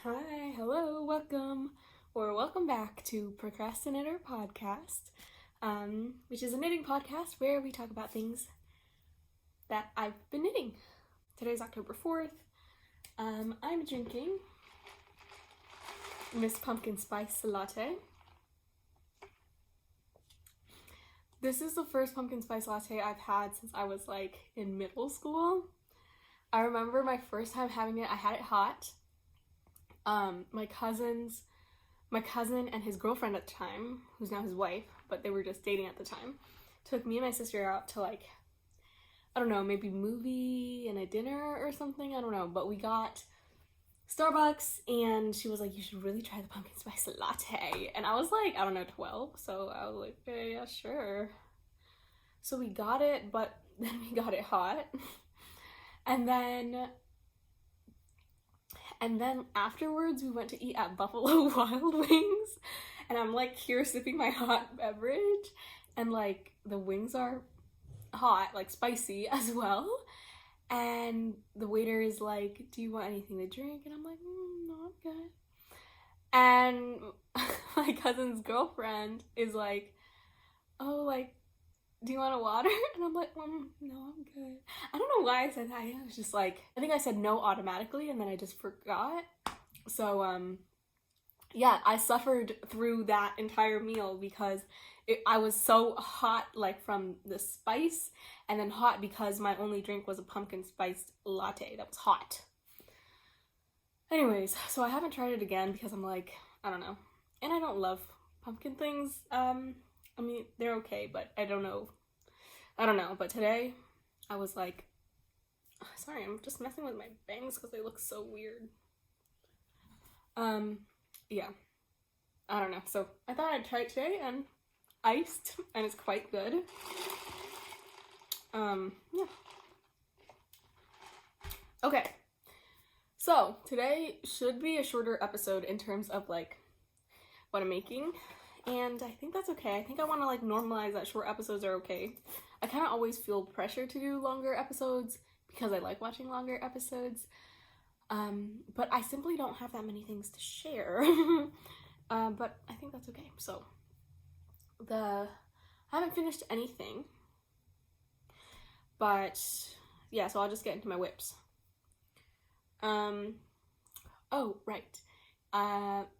Hi, hello, welcome back to Procrasti-Knitter podcast, which is a knitting podcast where we talk about things that I've been knitting. Today's October 4th. I'm drinking Miss Pumpkin Spice Latte. This is the first pumpkin spice latte I've had since I was in middle school. I remember my first time having it, I had it hot. My cousin and his girlfriend at the time, who's now his wife, but they were just dating at the time, took me and my sister out to I don't know, maybe movie and a dinner or something, I don't know, but we got Starbucks and she was like, you should really try the pumpkin spice latte. And I was I don't know, 12, so I was like, okay, yeah, sure. So we got it, but then we got it hot. And then afterwards we went to eat at Buffalo Wild Wings, and I'm here sipping my hot beverage, and the wings are hot, spicy as well, and the waiter is like, do you want anything to drink? And I'm like, no, I'm good. And my cousin's girlfriend is like, oh, do you want a water? And I'm like, no, I'm good. I don't know why I said that. I was just I think I said no automatically and then I just forgot. So, yeah, I suffered through that entire meal because I was so hot, from the spice, and then hot because my only drink was a pumpkin spiced latte that was hot. Anyways, so I haven't tried it again because I'm I don't know. And I don't love pumpkin things. I mean, they're okay, but I don't know, but today I was sorry, I'm just messing with my bangs because they look so weird. Yeah, I don't know, so I thought I'd try it today, and iced, and it's quite good. Yeah. Okay, so today should be a shorter episode in terms of what I'm making. And I think that's okay. I think I want to normalize that short episodes are okay. I kind of always feel pressure to do longer episodes because I like watching longer episodes. But I simply don't have that many things to share. But I think that's okay. So I haven't finished anything. But yeah, so I'll just get into my whips. Oh, right.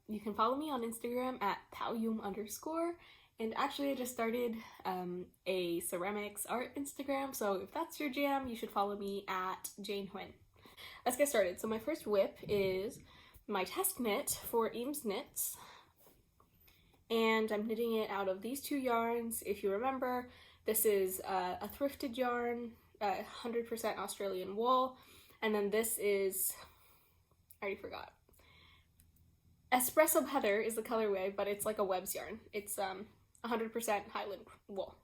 You can follow me on Instagram at paoyum_, and actually I just started a ceramics art Instagram, so if that's your jam, you should follow me at Jane Huynh. Let's get started. So my first whip is my test knit for emmes.knits, and I'm knitting it out of these two yarns. If you remember, this is a thrifted yarn, 100% Australian wool, and then this is, I already forgot. Espresso Heather is the colorway, but it's a webs yarn. It's 100% Highland wool.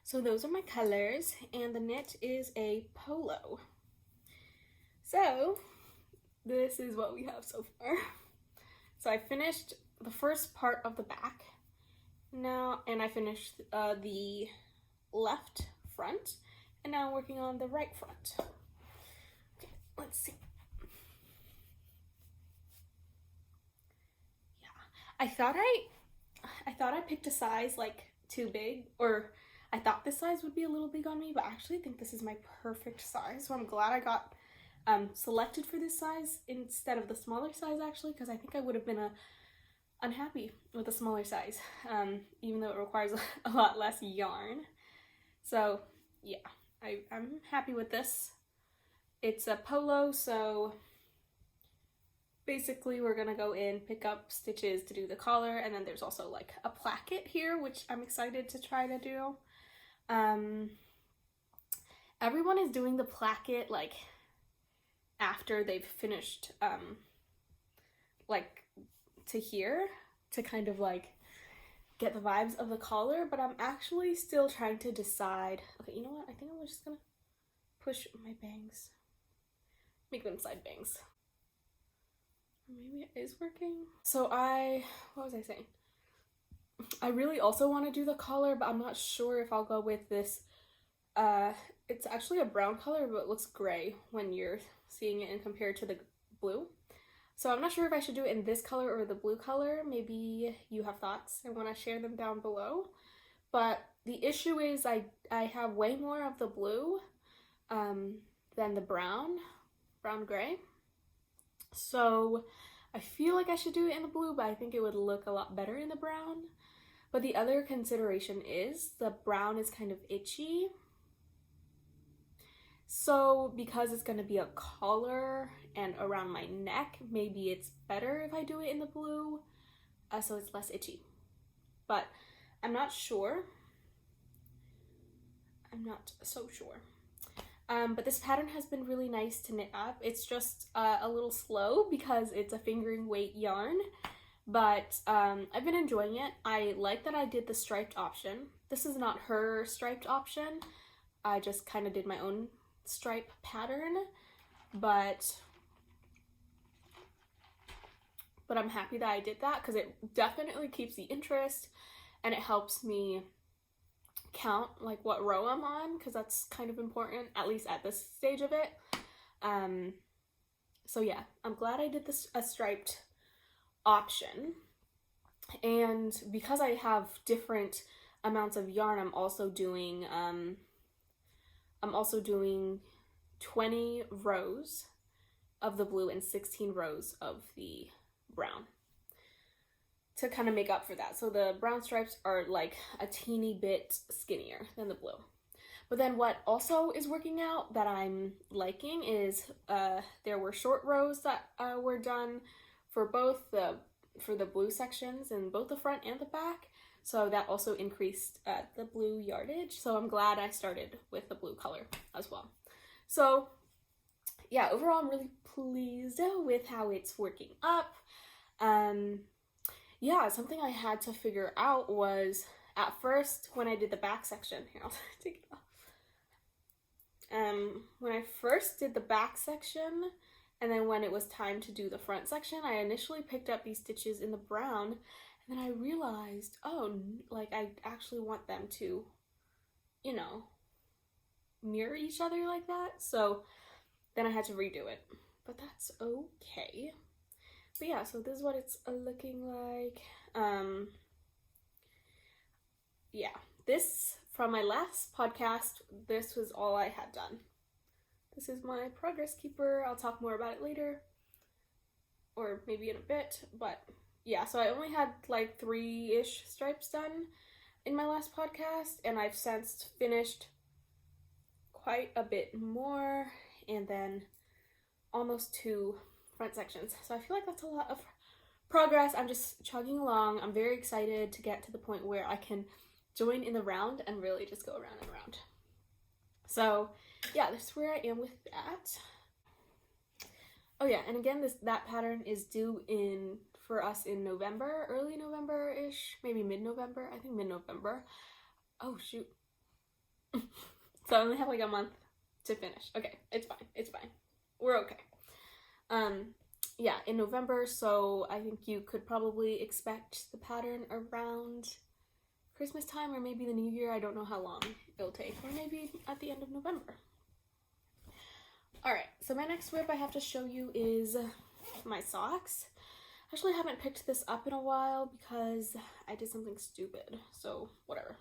So those are my colors, and the knit is a polo. So this is what we have so far. So I finished the first part of the back now, and I finished the left front, and now I'm working on the right front. Okay, let's see. I thought I picked a size too big, or I thought this size would be a little big on me, but I actually think this is my perfect size. So I'm glad I got selected for this size instead of the smaller size, actually, because I think I would have been unhappy with the smaller size, even though it requires a lot less yarn. So yeah, I'm happy with this. It's a polo, so basically we're gonna go in, pick up stitches to do the collar, and then there's also a placket here, which I'm excited to try to do. Everyone is doing the placket after they've finished to here, to kind of get the vibes of the collar, but I'm actually still trying to decide. Okay, you know what, I think I'm just gonna push my bangs, make them side bangs. Maybe it is working. So what was I saying? I really also want to do the collar, but I'm not sure if I'll go with this. It's actually a brown color, but it looks gray when you're seeing it and compared to the blue. So I'm not sure if I should do it in this color or the blue color. Maybe you have thoughts and want to share them down below. But the issue is I have way more of the blue than the brown gray. So I feel like I should do it in the blue, but I think it would look a lot better in the brown. But the other consideration is the brown is kind of itchy. So because it's going to be a collar and around my neck, maybe it's better if I do it in the blue, so it's less itchy. But I'm not sure. I'm not so sure. But this pattern has been really nice to knit up. It's just a little slow because it's a fingering weight yarn, but I've been enjoying it. I like that I did the striped option. This is not her striped option. I just kind of did my own stripe pattern, but I'm happy that I did that because it definitely keeps the interest and it helps me count like what row I'm on, because that's kind of important, at least at this stage of it. So yeah, I'm glad I did this a striped option. And because I have different amounts of yarn, I'm also doing 20 rows of the blue and 16 rows of the brown to kind of make up for that. So the brown stripes are like a teeny bit skinnier than the blue. But then what also is working out that I'm liking is there were short rows that were done for both the blue sections in both the front and the back. So that also increased the blue yardage. So I'm glad I started with the blue color as well. So yeah, overall I'm really pleased with how it's working up. Yeah, something I had to figure out was at first when I did the back section, here I'll take it off. When I first did the back section and then when it was time to do the front section, I initially picked up these stitches in the brown and then I realized, oh, like I actually want them to, you know, mirror each other like that. So then I had to redo it, but that's okay. But yeah, so this is what it's looking like. Yeah, this, from my last podcast, this was all I had done. This is my progress keeper. I'll talk more about it later, or maybe in a bit, but yeah, so I only had like 3-ish stripes done in my last podcast, and I've since finished quite a bit more, and then almost 2 front sections. So I feel like that's a lot of progress. I'm just chugging along. I'm very excited to get to the point where I can join in the round and really just go around and around. So yeah, that's where I am with that. Oh yeah, and again, that pattern is due in for us in November, early November-ish, maybe mid-November. I think mid-November. Oh shoot. So I only have like a month to finish. Okay, it's fine. It's fine. We're okay. Yeah, in November, so I think you could probably expect the pattern around Christmas time or maybe the New Year. I don't know how long it'll take, or maybe at the end of November. Alright, so my next whip I have to show you is my socks. I actually haven't picked this up in a while because I did something stupid, so whatever.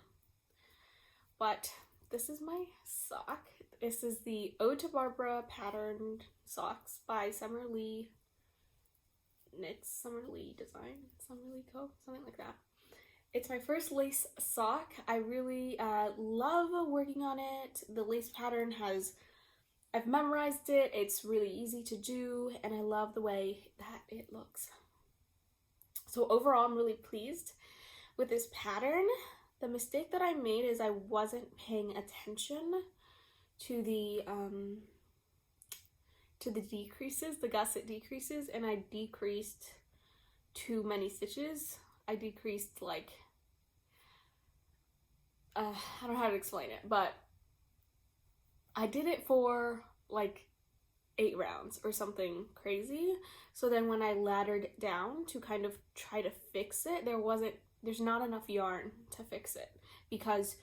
But this is my sock. This is the Ode to Barbara patterned socks by Summer Lee Knits, Summer Lee Design, Summer Lee Co, something like that. It's my first lace sock. I really love working on it. The lace pattern I've memorized it. It's really easy to do, and I love the way that it looks. So overall, I'm really pleased with this pattern. The mistake that I made is I wasn't paying attention to the decreases, the gusset decreases, and I decreased too many stitches. I decreased like, I don't know how to explain it, but I did it for like 8 rounds or something crazy. So then when I laddered down to kind of try to fix it, there's not enough yarn to fix it because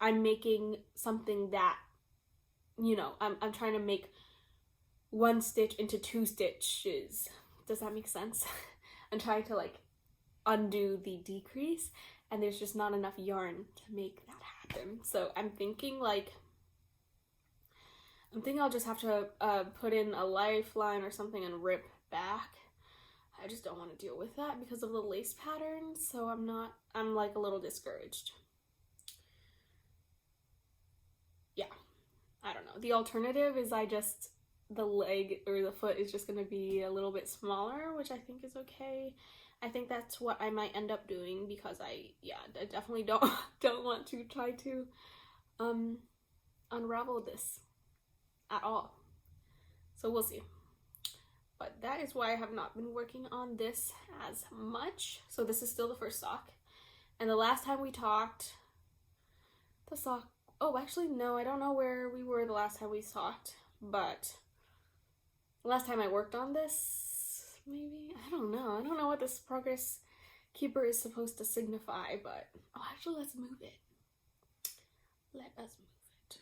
I'm making something that, you know, I'm trying to make 1 stitch into 2 stitches Does that make sense? I'm trying to like undo the decrease, and there's just not enough yarn to make that happen. So I'm thinking I'll just have to put in a lifeline or something and rip back. I just don't want to deal with that because of the lace pattern, so I'm like a little discouraged. Yeah, I don't know. The alternative is the leg or the foot is just going to be a little bit smaller, which I think is okay. I think that's what I might end up doing because I definitely don't want to try to unravel this at all. So we'll see. But that is why I have not been working on this as much. So this is still the first sock. And the last time we talked, the sock, oh, actually, no, I don't know where we were the last time we talked, but the last time I worked on this, maybe, I don't know what this progress keeper is supposed to signify, but, oh, actually, let's move it. Let us move it.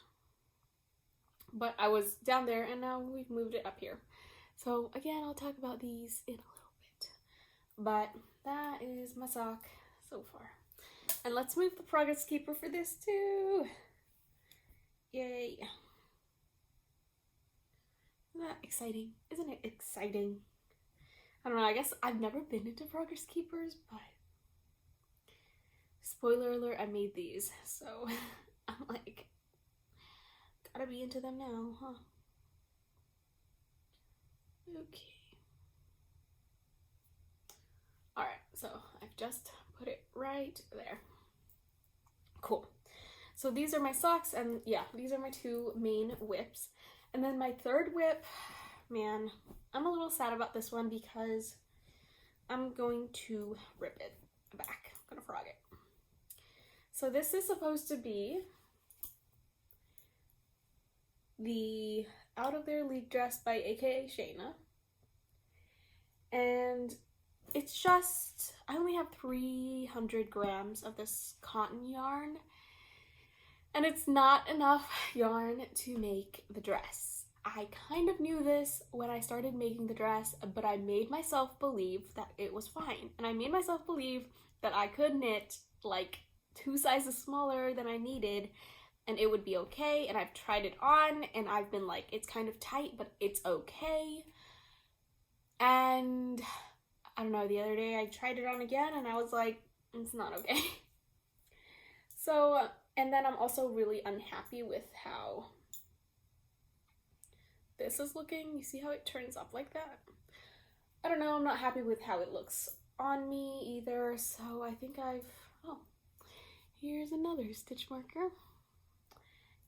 But I was down there, and now we've moved it up here. So again, I'll talk about these in a little bit. But that is my sock so far. And let's move the progress keeper for this too. Yay. Isn't that exciting? Isn't it exciting? I don't know, I guess I've never been into progress keepers, but spoiler alert, I made these. So I'm like, gotta be into them now, huh? Okay. Alright, so I've just put it right there. Cool. So these are my socks, and yeah, these are my two main whips. And then my third whip, man, I'm a little sad about this one because I'm going to rip it back. I'm gonna frog it. So this is supposed to be the Out of Their League dress by akashayna, and it's just, I only have 300 grams of this cotton yarn, and it's not enough yarn to make the dress. I kind of knew this when I started making the dress, but I made myself believe that it was fine, and I made myself believe that I could knit like 2 sizes smaller than I needed and it would be okay, and I've tried it on and I've been like, it's kind of tight, but it's okay. And I don't know, the other day I tried it on again and I was like, it's not okay. So, and then I'm also really unhappy with how this is looking. You see how it turns up like that? I don't know, I'm not happy with how it looks on me either, so I think oh, here's another stitch marker.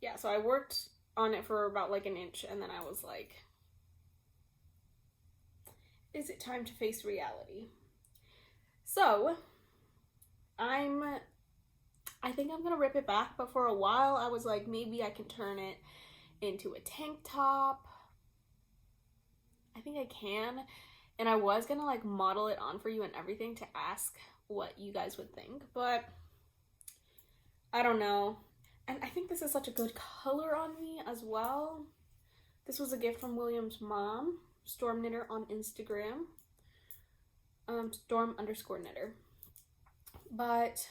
Yeah, so I worked on it for about like an inch, and then I was like, is it time to face reality? So, I think I'm gonna rip it back, but for a while I was like, maybe I can turn it into a tank top. I think I can, and I was gonna like model it on for you and everything to ask what you guys would think, but I don't know. And I think this is such a good color on me as well. This was a gift from William's mom, Storm Knitter on Instagram, Storm_knitter. But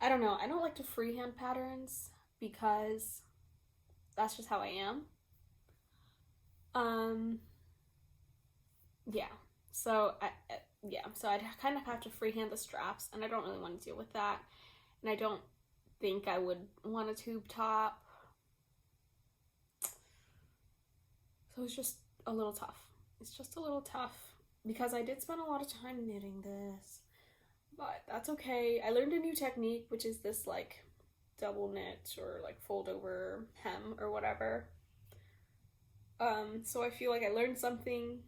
I don't know. I don't like to freehand patterns because that's just how I am. Yeah. So I'd kind of have to freehand the straps, and I don't really want to deal with that. And I don't think I would want a tube top. So it's just a little tough. It's just a little tough because I did spend a lot of time knitting this, but that's okay. I learned a new technique, which is this like double knit or like fold over hem or whatever. So I feel like I learned something,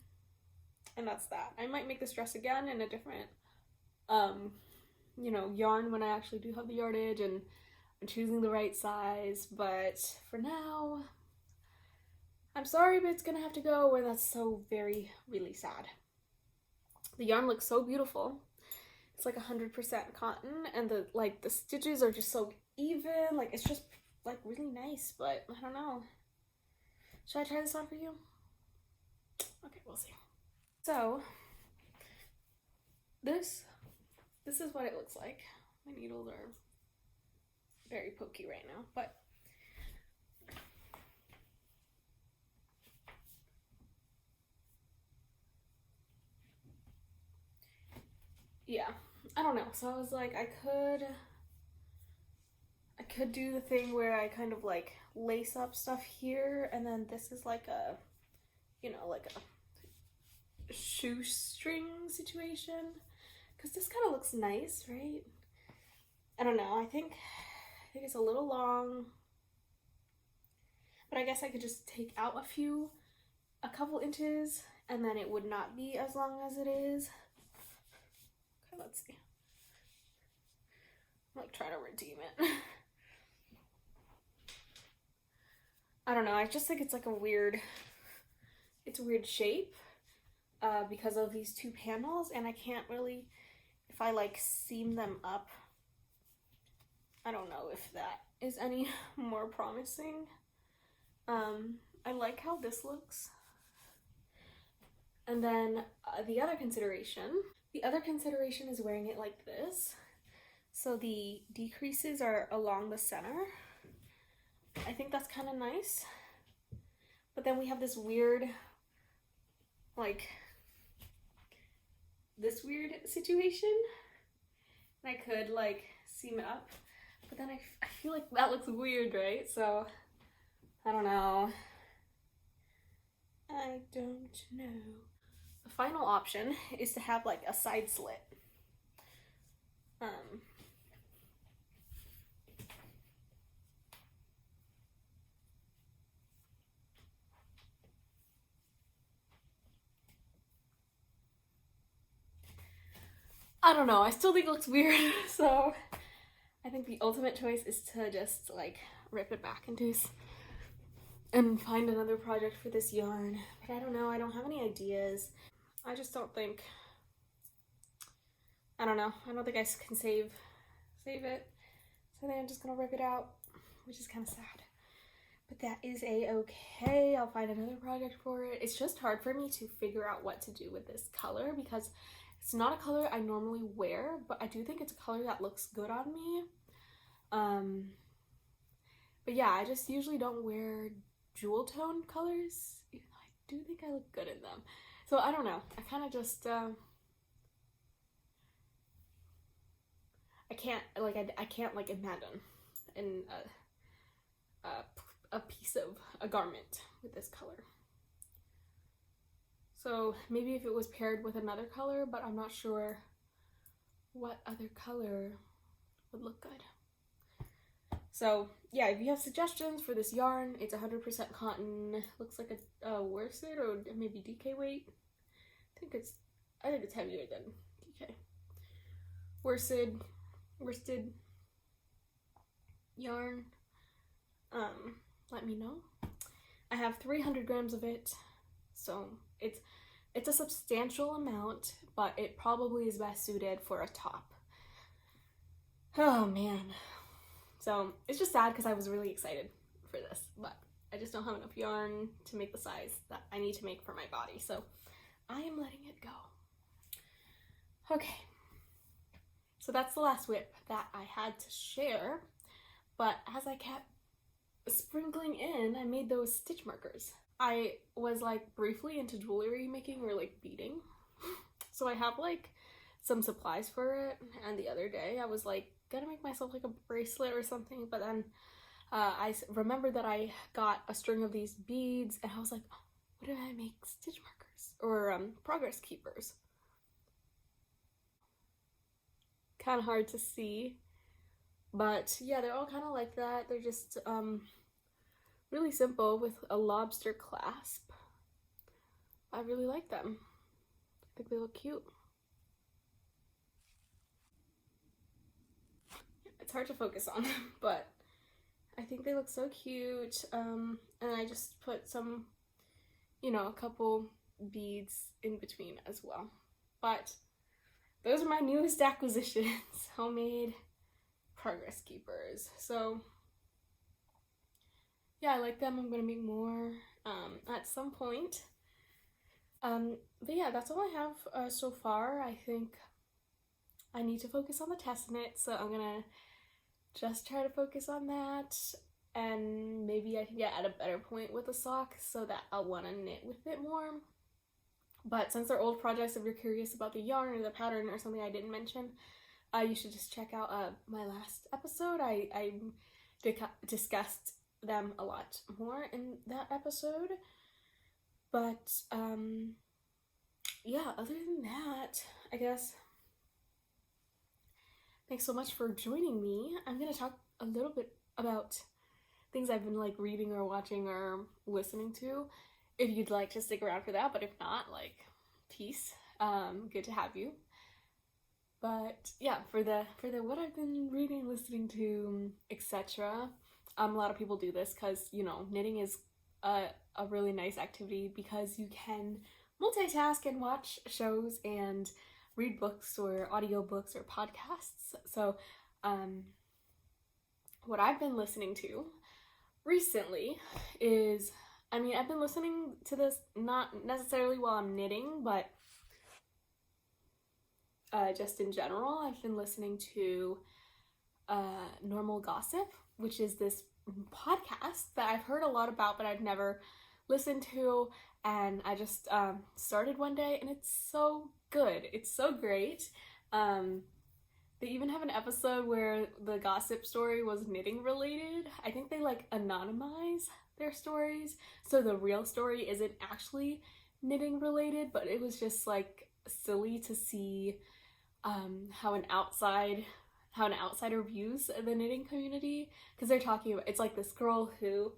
and that's that. I might make this dress again in a different you know, yarn when I actually do have the yardage and I'm choosing the right size, but for now, I'm sorry, but it's gonna have to go, and that's so really sad. The yarn looks so beautiful. It's like 100% cotton, and the stitches are just so even, like it's just like really nice, but I don't know. Should I try this on for you? Okay, we'll see. So this is what it looks like. My needles are very pokey right now, but yeah, I don't know. So I was like, I could do the thing where I kind of like lace up stuff here, and then this is like a, you know, like a shoestring situation, because this kind of looks nice, right? I don't know. I think it's a little long, but I guess I could just take out a couple inches, and then it would not be as long as it is. Okay, let's see. I'm like trying to redeem it. I don't know. I just think it's like a weird shape because of these two panels, and I can't really, if I like seam them up, I don't know if that is any more promising. I like how this looks. And then the other consideration is wearing it like this. So the decreases are along the center. I think that's kind of nice. But then we have this weird, like, this weird situation. And I could like seam it up, but then I feel like that looks weird, right? So I don't know. I don't know. The final option is to have like a side slit. I don't know. I still think it looks weird, so I think the ultimate choice is to just like rip it back into and find another project for this yarn. But I don't know. I don't have any ideas. I just don't think. I don't know. I don't think I can save it. So then I'm just gonna rip it out, which is kind of sad. But that is a-okay. I'll find another project for it. It's just hard for me to figure out what to do with this color because it's not a color I normally wear, but I do think it's a color that looks good on me. But yeah, I just usually don't wear jewel tone colors, even though I do think I look good in them. So I don't know. I kind of just, I can't like imagine a piece of a garment with this color. So maybe if it was paired with another color, but I'm not sure what other color would look good. So yeah, if you have suggestions for this yarn, it's 100% cotton. Looks like a worsted or maybe DK weight. I think it's heavier than DK. Worsted yarn. Let me know. I have 300 grams of it, so it's a substantial amount, but it probably is best suited for a top. Oh man. So it's just sad because I was really excited for this, but I just don't have enough yarn to make the size that I need to make for my body, so I am letting it go. Okay. So that's the last whip that I had to share, but as I kept sprinkling in, I made those stitch markers. I was like briefly into jewelry making or like beading, so I have like some supplies for it, and the other day I was like gonna make myself like a bracelet or something, but then I remembered that I got a string of these beads, and I was like, oh, what did I make stitch markers or progress keepers? Kind of hard to see, but yeah, they're all kind of like that. They're just really simple with a lobster clasp. I really like them. I think they look cute. It's hard to focus on, but I think they look so cute. And I just put some, you know, a couple beads in between as well. But those are my newest acquisitions, homemade progress keepers. So yeah, I like them. I'm gonna make more at some point. But yeah, that's all I have so far. I think I need to focus on the test knit, so I'm gonna just try to focus on that, and maybe I can get at a better point with the sock so that I'll want to knit with it more. But since they're old projects, if you're curious about the yarn or the pattern or something I didn't mention, you should just check out my last episode. I discussed them a lot more in that episode. But yeah, other than that, I guess thanks so much for joining me. I'm gonna talk a little bit about things I've been like reading or watching or listening to, if you'd like to stick around for that. But if not, like, peace. Good to have you. But yeah, for the what I've been reading, listening to, etc. A lot of people do this because, you know, knitting is a really nice activity because you can multitask and watch shows and read books or audiobooks or podcasts. So what I've been listening to recently is, I mean, I've been listening to this not necessarily while I'm knitting, but just in general. I've been listening to Normal Gossip, which is this podcast that I've heard a lot about but I've never listened to, and I just started one day and it's so good. It's so great. They even have an episode where the gossip story was knitting related. I think they like anonymize their stories, so the real story isn't actually knitting related, but it was just like silly to see how an outsider views the knitting community, because they're talking about, it's like this girl who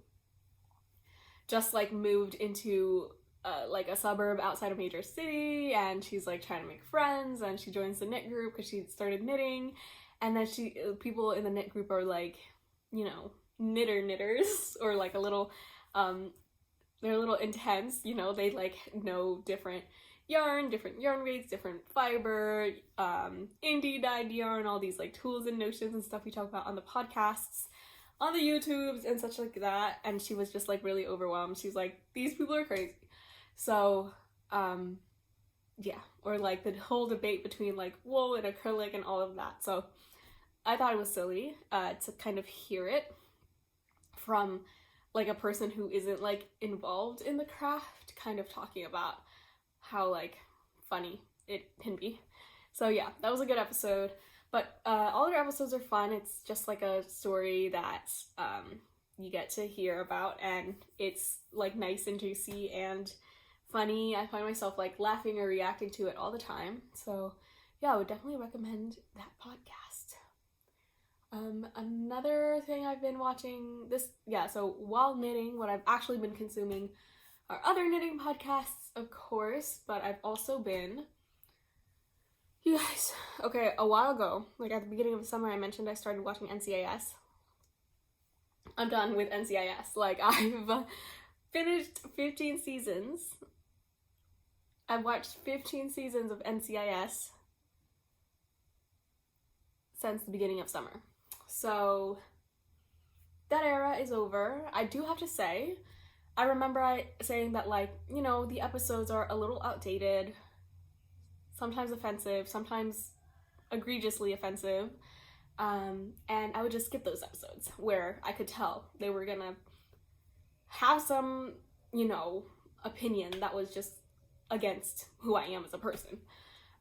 just like moved into like a suburb outside a major city, and she's like trying to make friends, and she joins the knit group because she started knitting, and then people in the knit group are like, you know, knitters or like a little they're a little intense, you know, they like know different yarn rates, different fiber, indie dyed yarn, all these like tools and notions and stuff we talk about on the podcasts, on the YouTubes and such like that. And she was just like really overwhelmed. She's like, these people are crazy. So yeah, or like the whole debate between like wool and acrylic and all of that. So I thought it was silly to kind of hear it from like a person who isn't like involved in the craft, kind of talking about how like funny it can be. So yeah, that was a good episode. But all their episodes are fun. It's just like a story that you get to hear about, and it's like nice and juicy and funny. I find myself like laughing or reacting to it all the time. So yeah, I would definitely recommend that podcast. Another thing I've been watching so while knitting, what I've actually been consuming are other knitting podcasts, of course, but I've also been, you guys, okay, a while ago, like at the beginning of the summer, I mentioned I started watching NCIS. I'm done with NCIS. Like, I've finished 15 seasons. I've watched 15 seasons of NCIS since the beginning of summer. So that era is over. I do have to say, I remember saying that, like, you know, the episodes are a little outdated, sometimes offensive, sometimes egregiously offensive, and I would just skip those episodes where I could tell they were gonna have some, you know, opinion that was just against who I am as a person.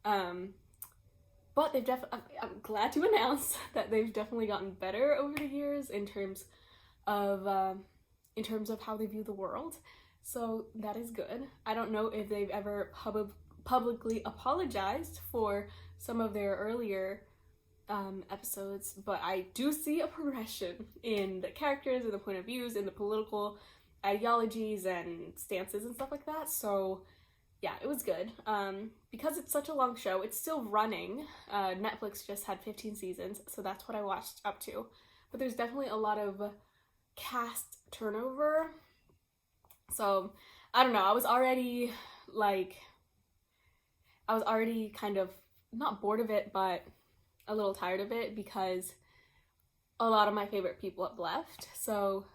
But they've I'm glad to announce that they've definitely gotten better over the years in terms of how they view the world. So that is good. I don't know if they've ever publicly apologized for some of their earlier episodes, but I do see a progression in the characters and the point of views and the political ideologies and stances and stuff like that. So yeah, it was good. Because it's such a long show, it's still running. Netflix just had 15 seasons, so that's what I watched up to. But there's definitely a lot of cast turnover. So, I don't know, I was already kind of, not bored of it, but a little tired of it because a lot of my favorite people have left. So,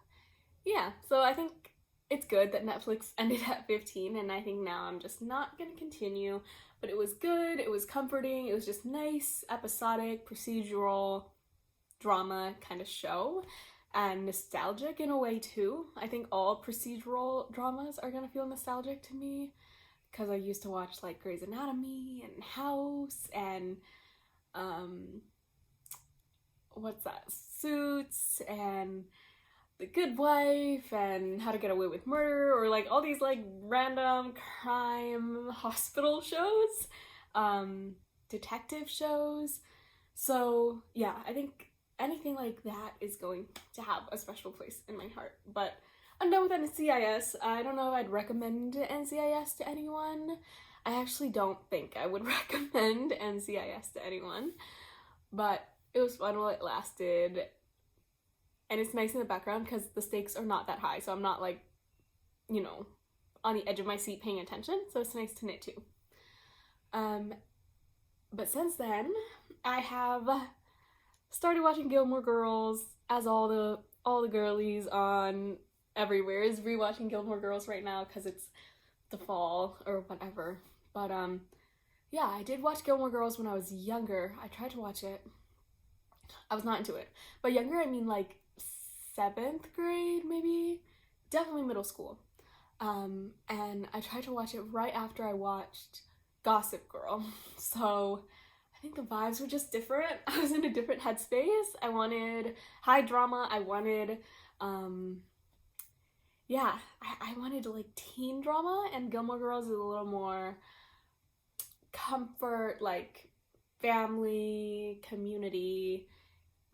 yeah, so I think it's good that Netflix ended at 15, and I think now I'm just not gonna continue, but it was good, it was comforting, it was just nice, episodic, procedural, drama kind of show, and nostalgic in a way too. I think all procedural dramas are gonna feel nostalgic to me, because I used to watch like Grey's Anatomy and House and what's that, Suits and The Good Wife and How to Get Away with Murder, or like all these like random crime hospital shows, detective shows. So yeah, I think anything like that is going to have a special place in my heart. But I'm done with NCIS. I don't know if I'd recommend NCIS to anyone. I actually don't think I would recommend NCIS to anyone, but it was fun while it lasted, and it's nice in the background because the stakes are not that high, so I'm not like, you know, on the edge of my seat paying attention, so it's nice to knit too. But since then, I have started watching Gilmore Girls, as all the girlies on everywhere is rewatching Gilmore Girls right now because it's the fall or whatever. But yeah, I did watch Gilmore Girls when I was younger. I tried to watch it. I was not into it. But younger, I mean like 7th grade, maybe? Definitely middle school. And I tried to watch it right after I watched Gossip Girl. So I think the vibes were just different. I was in a different headspace. I wanted high drama. I wanted, yeah, I wanted like teen drama, and Gilmore Girls is a little more comfort, like family, community,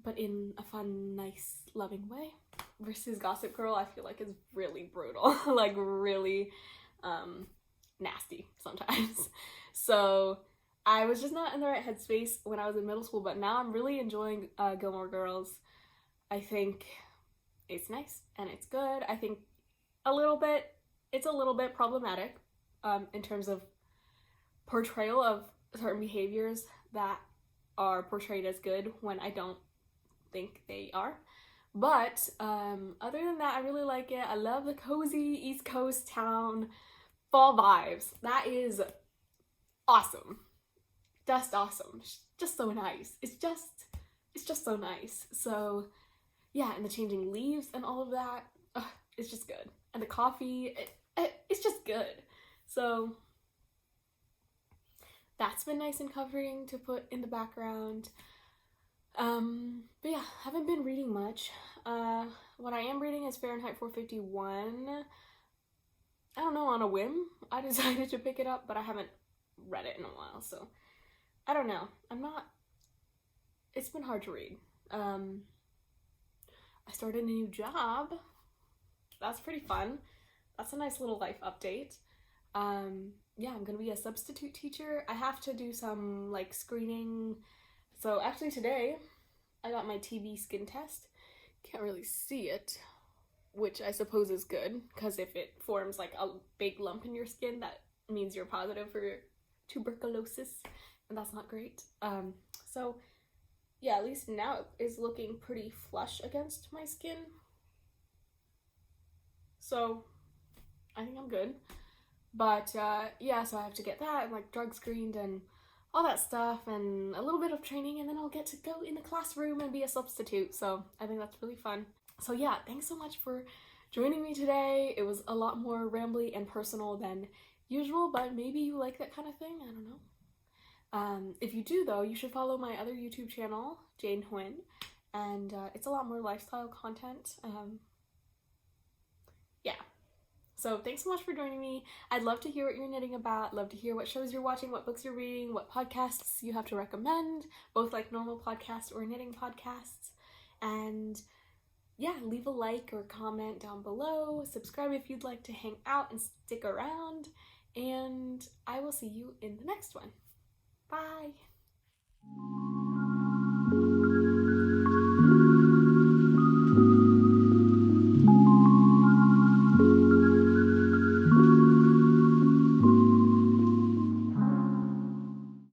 but in a fun, nice, loving way. Versus Gossip Girl, I feel like is really brutal, like really nasty sometimes. So I was just not in the right headspace when I was in middle school, but now I'm really enjoying Gilmore Girls. I think it's nice and it's good. I think it's a little bit problematic in terms of portrayal of certain behaviors that are portrayed as good when I don't think they are. But other than that, I really like it. I love the cozy East Coast town fall vibes. That is awesome. Just awesome. Just so nice. It's just so nice. So yeah, and the changing leaves and all of that, it's just good. And the coffee, it's just good. So that's been nice and comforting to put in the background. But yeah, haven't been reading much. What I am reading is Fahrenheit 451. I don't know, on a whim, I decided to pick it up, but I haven't read it in a while, so I don't know. It's been hard to read. I started a new job. That's pretty fun. That's a nice little life update. Yeah, I'm gonna be a substitute teacher. I have to do some like screening. So actually today I got my TB skin test. Can't really see it, which I suppose is good, because if it forms like a big lump in your skin, that means you're positive for tuberculosis, and that's not great. So yeah, at least now it is looking pretty flush against my skin. So I think I'm good. But yeah, so I have to get that and like drug screened and all that stuff, and a little bit of training, and then I'll get to go in the classroom and be a substitute. So I think that's really fun. So yeah, thanks so much for joining me today. It was a lot more rambly and personal than usual, but maybe you like that kind of thing. I don't know. If you do though, you should follow my other YouTube channel, Jane Huynh, and it's a lot more lifestyle content. Yeah. So thanks so much for joining me. I'd love to hear what you're knitting about, love to hear what shows you're watching, what books you're reading, what podcasts you have to recommend, both like normal podcasts or knitting podcasts. And yeah, leave a like or comment down below, subscribe if you'd like to hang out and stick around, and I will see you in the next one. Bye!